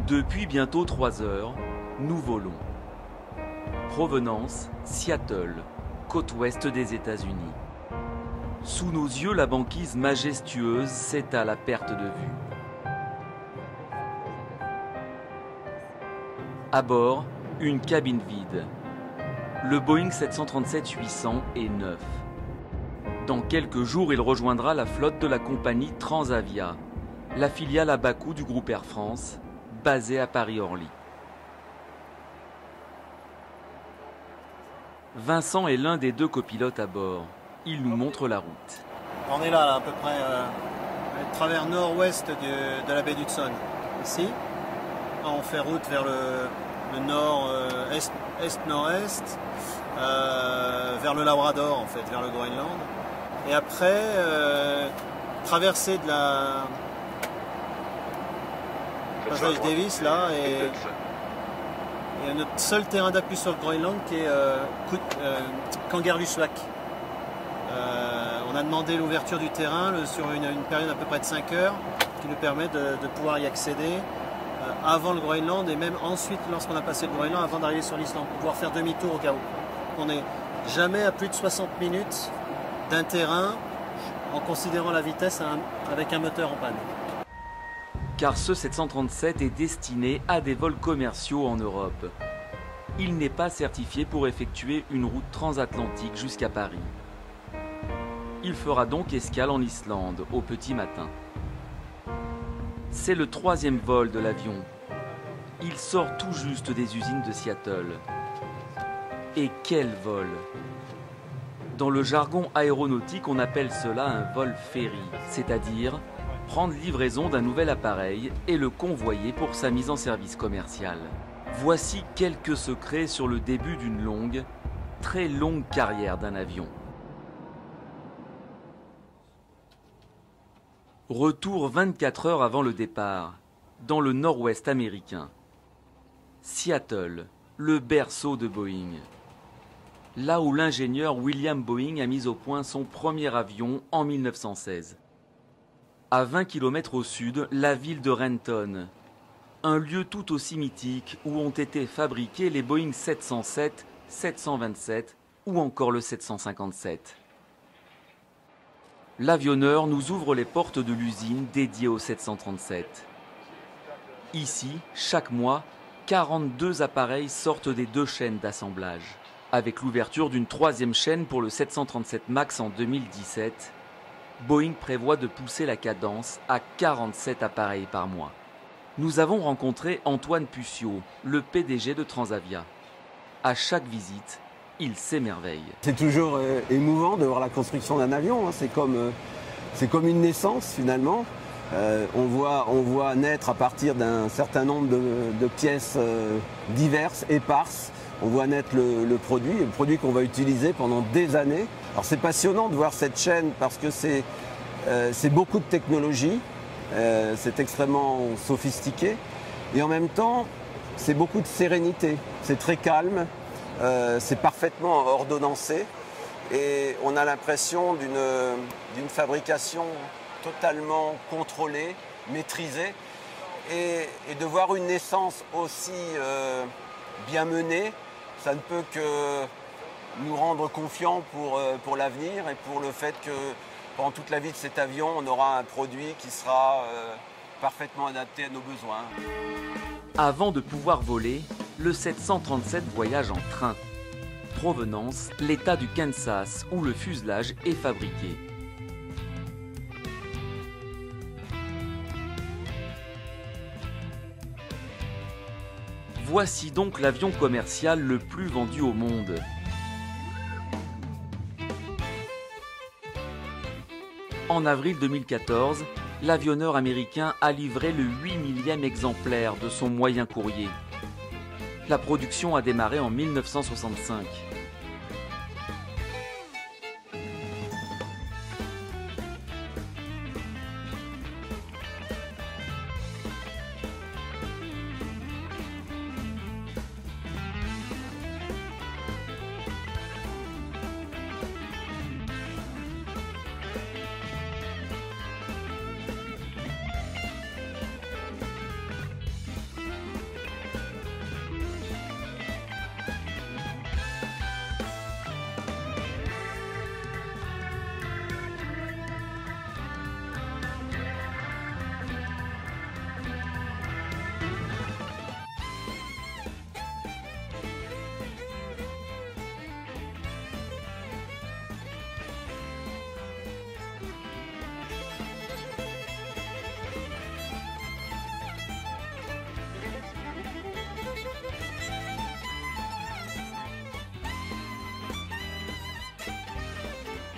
Depuis bientôt 3 heures, nous volons. Provenance, Seattle, côte ouest des États-Unis. Sous nos yeux, la banquise majestueuse s'étale à perte de vue. À bord, une cabine vide. Le Boeing 737-800 est neuf. Dans quelques jours, il rejoindra la flotte de la compagnie Transavia, la filiale à bas coût du groupe Air France, basée à Paris-Orly. Vincent est l'un des deux copilotes à bord. Il nous montre la route. On est là, à peu près travers nord-ouest de la baie d'Hudson. Ici, on fait route vers le nord, est-nord-est, vers le Labrador en fait, vers le Groenland. Et après, traversée de la passage Davis là, et notre seul terrain d'appui sur le Groenland qui est Kangerlussuaq. On a demandé l'ouverture du terrain sur une période à peu près de 5 heures qui nous permet de pouvoir y accéder avant le Groenland et même ensuite lorsqu'on a passé le Groenland avant d'arriver sur l'Islande pour pouvoir faire demi-tour au cas où. On n'est jamais à plus de 60 minutes d'un terrain en considérant la vitesse avec un moteur en panne. Car ce 737 est destiné à des vols commerciaux en Europe. Il n'est pas certifié pour effectuer une route transatlantique jusqu'à Paris. Il fera donc escale en Islande au petit matin. C'est le 3e vol de l'avion. Il sort tout juste des usines de Seattle. Et quel vol! Dans le jargon aéronautique, on appelle cela un vol ferry, c'est-à-dire prendre livraison d'un nouvel appareil et le convoyer pour sa mise en service commercial. Voici quelques secrets sur le début d'une longue, très longue carrière d'un avion. Retour 24 heures avant le départ, dans le nord-ouest américain. Seattle, le berceau de Boeing. Là où l'ingénieur William Boeing a mis au point son premier avion en 1916. À 20 km au sud, la ville de Renton. Un lieu tout aussi mythique où ont été fabriqués les Boeing 707, 727 ou encore le 757. L'avionneur nous ouvre les portes de l'usine dédiée au 737. Ici, chaque mois, 42 appareils sortent des 2 chaînes d'assemblage. Avec l'ouverture d'une 3e chaîne pour le 737 MAX en 2017, Boeing prévoit de pousser la cadence à 47 appareils par mois. Nous avons rencontré Antoine Puciot, le PDG de Transavia. À chaque visite, il s'émerveille. C'est toujours émouvant de voir la construction d'un avion. Hein. C'est comme une naissance finalement. On voit naître à partir d'un certain nombre de pièces diverses, éparses. On voit naître le produit qu'on va utiliser pendant des années. Alors c'est passionnant de voir cette chaîne parce que c'est beaucoup de technologie, c'est extrêmement sophistiqué et en même temps c'est beaucoup de sérénité, c'est très calme, c'est parfaitement ordonnancé et on a l'impression d'une fabrication totalement contrôlée, maîtrisée et de voir une naissance aussi bien menée, ça ne peut que nous rendre confiants pour l'avenir et pour le fait que pendant toute la vie de cet avion, on aura un produit qui sera parfaitement adapté à nos besoins. Avant de pouvoir voler, le 737 voyage en train. Provenance, l'État du Kansas, où le fuselage est fabriqué. Voici donc l'avion commercial le plus vendu au monde. En avril 2014, l'avionneur américain a livré le 8 millième exemplaire de son moyen courrier. La production a démarré en 1965.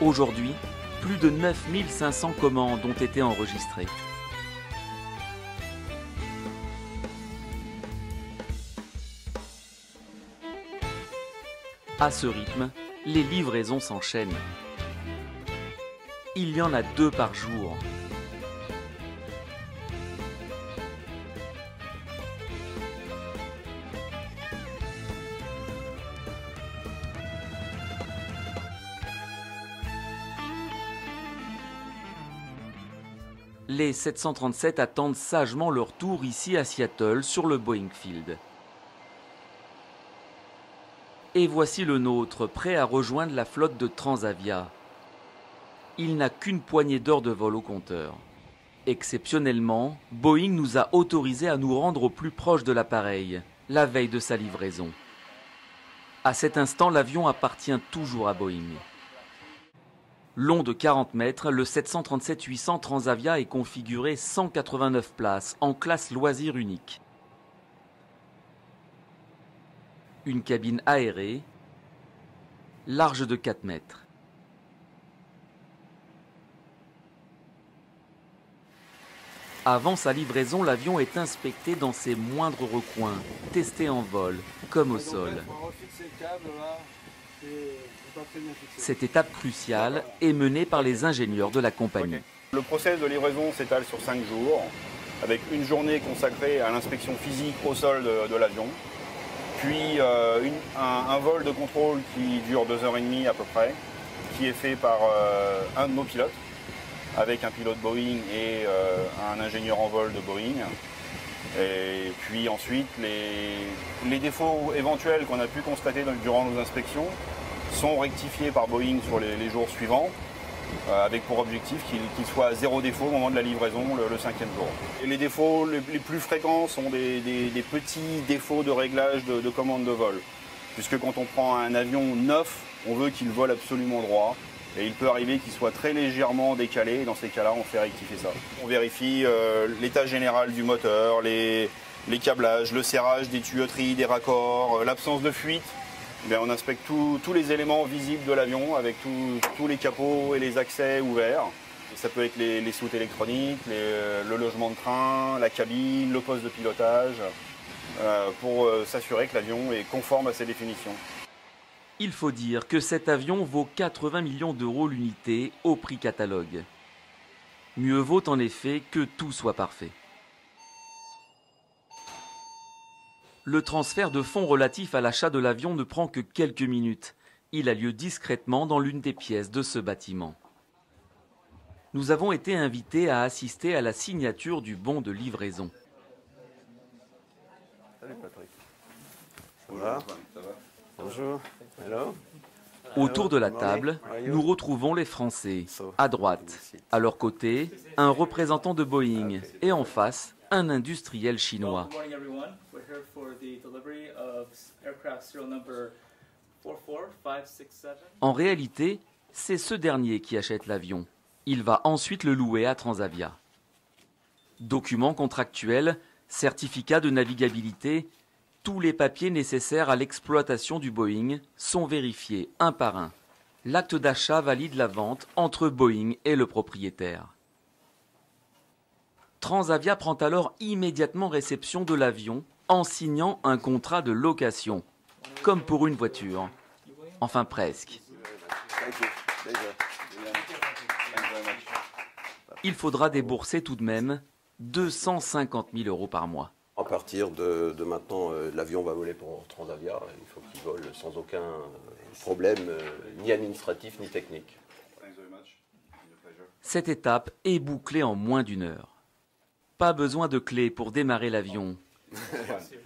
Aujourd'hui, plus de 9500 commandes ont été enregistrées. À ce rythme, les livraisons s'enchaînent. Il y en a 2 par jour. Les 737 attendent sagement leur tour ici à Seattle sur le Boeing Field. Et voici le nôtre, prêt à rejoindre la flotte de Transavia. Il n'a qu'une poignée d'heures de vol au compteur. Exceptionnellement, Boeing nous a autorisé à nous rendre au plus proche de l'appareil, la veille de sa livraison. À cet instant, l'avion appartient toujours à Boeing. Long de 40 mètres, le 737-800 Transavia est configuré 189 places en classe loisir unique. Une cabine aérée, large de 4 mètres. Avant sa livraison, l'avion est inspecté dans ses moindres recoins, testé en vol, comme au sol. Cette étape cruciale est menée par les ingénieurs de la compagnie. Le process de livraison s'étale sur 5 jours, avec une journée consacrée à l'inspection physique au sol de l'avion, puis un vol de contrôle qui dure 2h30 à peu près, qui est fait par un de nos pilotes, avec un pilote Boeing et un ingénieur en vol de Boeing. Et puis ensuite, les défauts éventuels qu'on a pu constater durant nos inspections sont rectifiés par Boeing sur les jours suivants, avec pour objectif qu'il soit à 0 défaut au moment de la livraison, le 5e jour. Et les défauts les plus fréquents sont des petits défauts de réglage de commande de vol. Puisque quand on prend un avion neuf, on veut qu'il vole absolument droit. Et il peut arriver qu'il soit très légèrement décalé, et dans ces cas-là, on fait rectifier ça. On vérifie l'état général du moteur, les câblages, le serrage des tuyauteries, des raccords, l'absence de fuite. Bien, on inspecte tous les éléments visibles de l'avion avec tous les capots et les accès ouverts. Et ça peut être les soutes électroniques, le logement de train, la cabine, le poste de pilotage, pour s'assurer que l'avion est conforme à ses définitions. Il faut dire que cet avion vaut 80 millions d'euros l'unité au prix catalogue. Mieux vaut en effet que tout soit parfait. Le transfert de fonds relatif à l'achat de l'avion ne prend que quelques minutes. Il a lieu discrètement dans l'une des pièces de ce bâtiment. Nous avons été invités à assister à la signature du bon de livraison. Salut Patrick. Ça va? Bonjour. Hello. Autour de la table, nous retrouvons les Français. À droite, à leur côté, un représentant de Boeing et en face, un industriel chinois. En réalité, c'est ce dernier qui achète l'avion. Il va ensuite le louer à Transavia. Documents contractuels, certificats de navigabilité, tous les papiers nécessaires à l'exploitation du Boeing sont vérifiés un par un. L'acte d'achat valide la vente entre Boeing et le propriétaire. Transavia prend alors immédiatement réception de l'avion en signant un contrat de location, comme pour une voiture. Enfin presque. Il faudra débourser tout de même 250 000 € par mois. À partir de maintenant, l'avion va voler pour Transavia. Il faut qu'il vole sans aucun problème, ni administratif ni technique. Cette étape est bouclée en moins d'1 heure. Pas besoin de clé pour démarrer l'avion.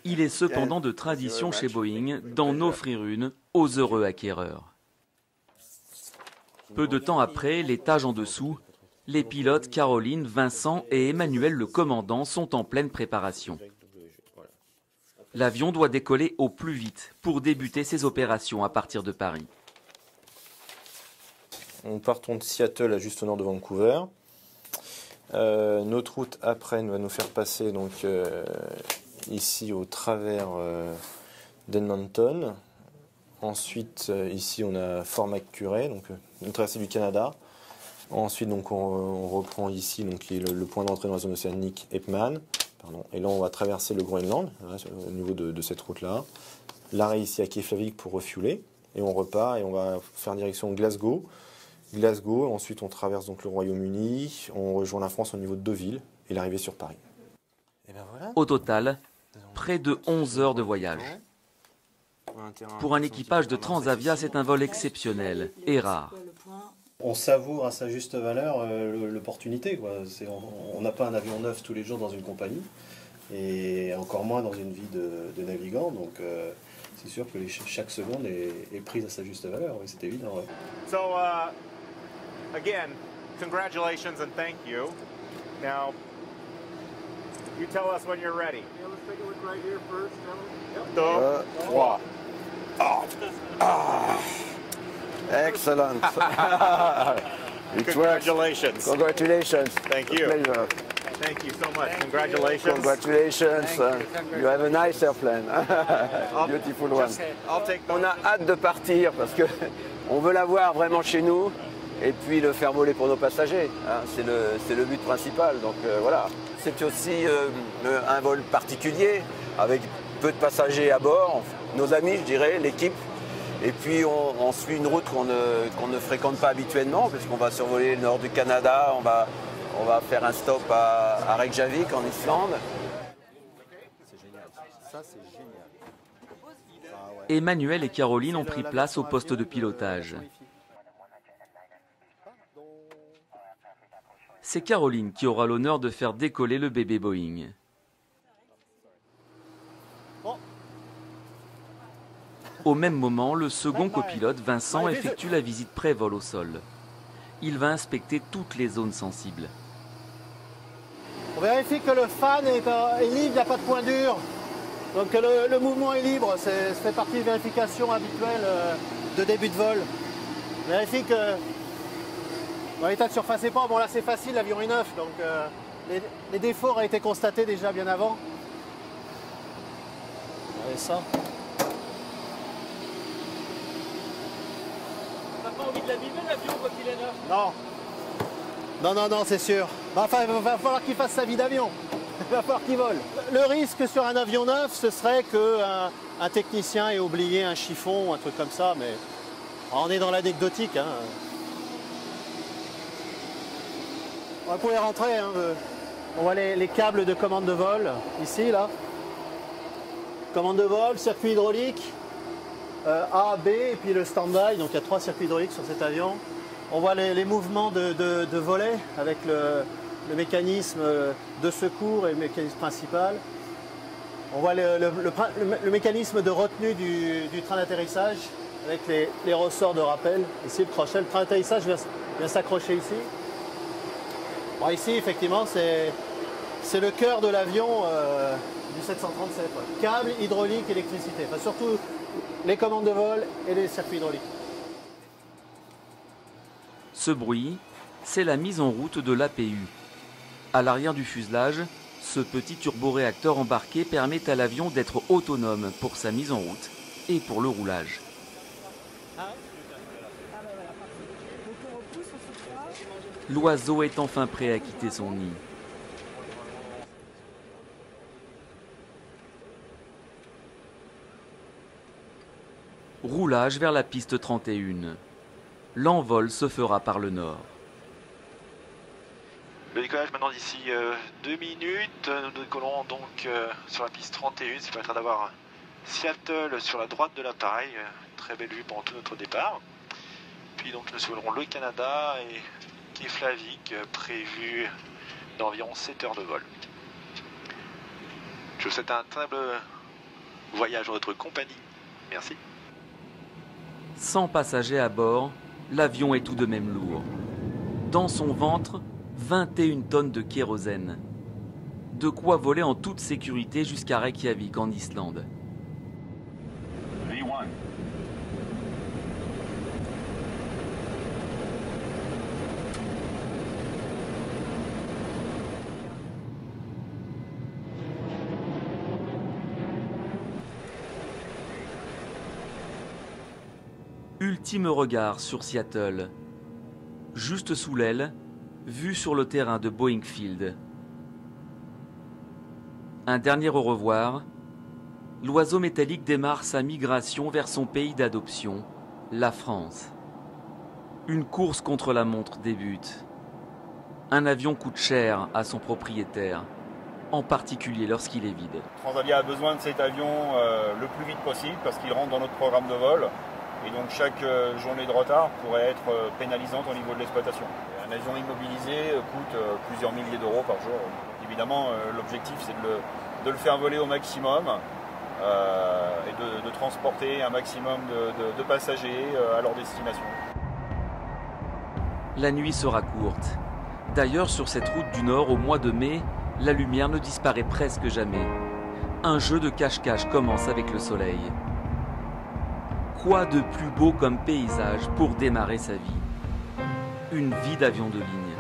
Il est cependant de tradition chez Boeing d'en offrir une aux heureux acquéreurs. Peu de temps après, l'étage en dessous, les pilotes Caroline, Vincent et Emmanuel le commandant sont en pleine préparation. L'avion doit décoller au plus vite pour débuter ses opérations à partir de Paris. Nous partons de Seattle à juste au nord de Vancouver. Notre route après va nous faire passer donc, ici au travers d'Edmonton. Ensuite, ici, on a Fort McMurray, donc une traversée du Canada. Ensuite, donc, on reprend ici, donc, qui est le point d'entrée dans la zone océanique, Eppman. Pardon. Et là, on va traverser le Groenland, là, au niveau de cette route-là. L'arrêt ici à Keflavik pour refueler. Et on repart et on va faire direction Glasgow. Glasgow, ensuite on traverse donc le Royaume-Uni, on rejoint la France au niveau de Deauville et l'arrivée sur Paris. Et ben voilà. Au total, près de 11 heures de voyage. Pour un équipage de Transavia, c'est un vol exceptionnel et rare. On savoure à sa juste valeur l'opportunité, quoi. On n'a pas un avion neuf tous les jours dans une compagnie, et encore moins dans une vie de navigant, donc c'est sûr que chaque seconde est prise à sa juste valeur, oui, c'est évident. Ouais. So, again, congratulations and thank you. Now, you tell us when you're ready. Yeah, let's take a look right here first. Deux, trois. Excellent. Congratulations. Congratulations. Thank you. Pleasure. Thank you so much. Congratulations. Congratulations. You have a nice airplane. Beautiful one. I'll take On a hâte de partir parce que on veut l'avoir vraiment chez nous et puis le faire voler pour nos passagers. Hein. C'est le but principal. Donc voilà. C'est aussi un vol particulier avec peu de passagers à bord, nos amis, je dirais, l'équipe. Et puis on suit une route qu'on ne fréquente pas habituellement puisqu'on va survoler le nord du Canada, on va faire un stop à Reykjavik en Islande. C'est génial. Ça, c'est génial. Emmanuel et Caroline ont pris place au poste de pilotage. C'est Caroline qui aura l'honneur de faire décoller le bébé Boeing. Au même moment, le second copilote, Vincent, effectue la visite pré-vol au sol. Il va inspecter toutes les zones sensibles. On vérifie que le fan est libre, il n'y a pas de point dur. Donc le mouvement est libre, ça fait partie des vérifications habituelles de début de vol. On vérifie que l'état de surface est pas, bon là c'est facile, l'avion est neuf, donc les défauts auraient été constatés déjà bien avant. Regardez ça. T'as pas envie de l'abîmer l'avion quand il est neuf? Non. Non, c'est sûr. Enfin, il va falloir qu'il fasse sa vie d'avion. Il va falloir qu'il vole. Le risque sur un avion neuf, ce serait qu'un technicien ait oublié un chiffon, un truc comme ça, mais on est dans l'anecdotique. Hein. On va pouvoir rentrer. Hein. On voit les câbles de commande de vol, ici, là. Commande de vol, circuit hydraulique, A, B, et puis le stand-by. Donc il y a 3 circuits hydrauliques sur cet avion. On voit les mouvements de volet avec le mécanisme de secours et le mécanisme principal. On voit le mécanisme de retenue du train d'atterrissage avec les ressorts de rappel. Ici, le crochet, le train d'atterrissage vient s'accrocher ici. Bon, ici, effectivement, c'est le cœur de l'avion du 737. Ouais. Câble, hydraulique, électricité. Enfin, surtout les commandes de vol et les circuits hydrauliques. Ce bruit, c'est la mise en route de l'APU. À l'arrière du fuselage, ce petit turboréacteur embarqué permet à l'avion d'être autonome pour sa mise en route et pour le roulage. L'oiseau est enfin prêt à quitter son nid. Roulage vers la piste 31. L'envol se fera par le nord. Le décollage maintenant d'ici 2 minutes. Nous décollons donc sur la piste 31, ce qui permettra d'avoir Seattle sur la droite de l'appareil. Très belle vue pendant tout notre départ. Puis donc nous survolerons le Canada et Keflavik, prévu d'environ 7 heures de vol. Je vous souhaite un très beau voyage en votre compagnie. Merci. Sans passagers à bord, l'avion est tout de même lourd. Dans son ventre, 21 tonnes de kérosène. De quoi voler en toute sécurité jusqu'à Reykjavik en Islande. V1. l'ultime regard sur Seattle. Juste sous l'aile, vue sur le terrain de Boeing Field. Un dernier au revoir, l'oiseau métallique démarre sa migration vers son pays d'adoption, la France. Une course contre la montre débute. Un avion coûte cher à son propriétaire, en particulier lorsqu'il est vide. Transavia a besoin de cet avion le plus vite possible parce qu'il rentre dans notre programme de vol. Et donc chaque journée de retard pourrait être pénalisante au niveau de l'exploitation. Un avion immobilisé coûte plusieurs milliers d'euros par jour. Évidemment, l'objectif c'est de le faire voler au maximum et de transporter un maximum de passagers à leur destination. La nuit sera courte. D'ailleurs, sur cette route du Nord, au mois de mai, la lumière ne disparaît presque jamais. Un jeu de cache-cache commence avec le soleil. Quoi de plus beau comme paysage pour démarrer sa vie? Une vie d'avion de ligne,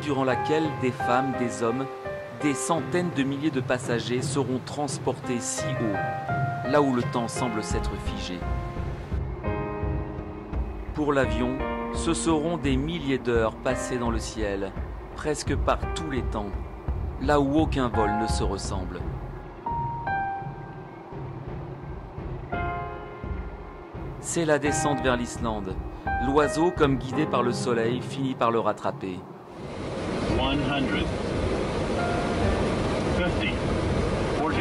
durant laquelle des femmes, des hommes, des centaines de milliers de passagers seront transportés si haut, là où le temps semble s'être figé. Pour l'avion, ce seront des milliers d'heures passées dans le ciel, presque par tous les temps, là où aucun vol ne se ressemble. C'est la descente vers l'Islande. L'oiseau, comme guidé par le soleil, finit par le rattraper. 100, 50, 40, 30,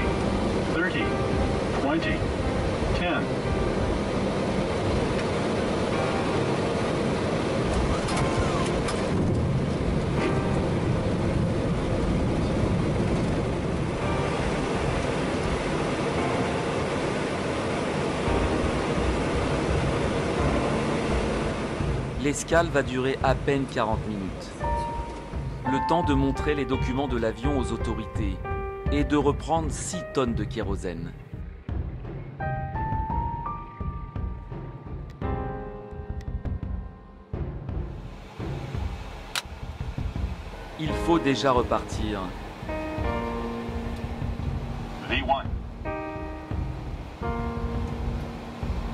20, 10. L'escale va durer à peine 40 minutes. Le temps de montrer les documents de l'avion aux autorités et de reprendre 6 tonnes de kérosène. Il faut déjà repartir. V1.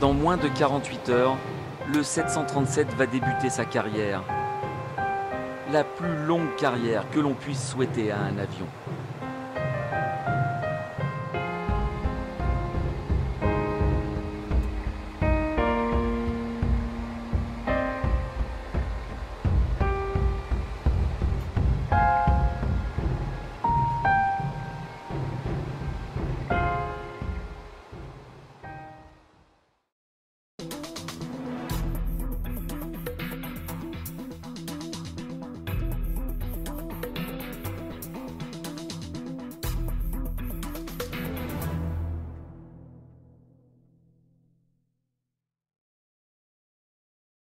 Dans moins de 48 heures, le 737 va débuter sa carrière. La plus longue carrière que l'on puisse souhaiter à un avion.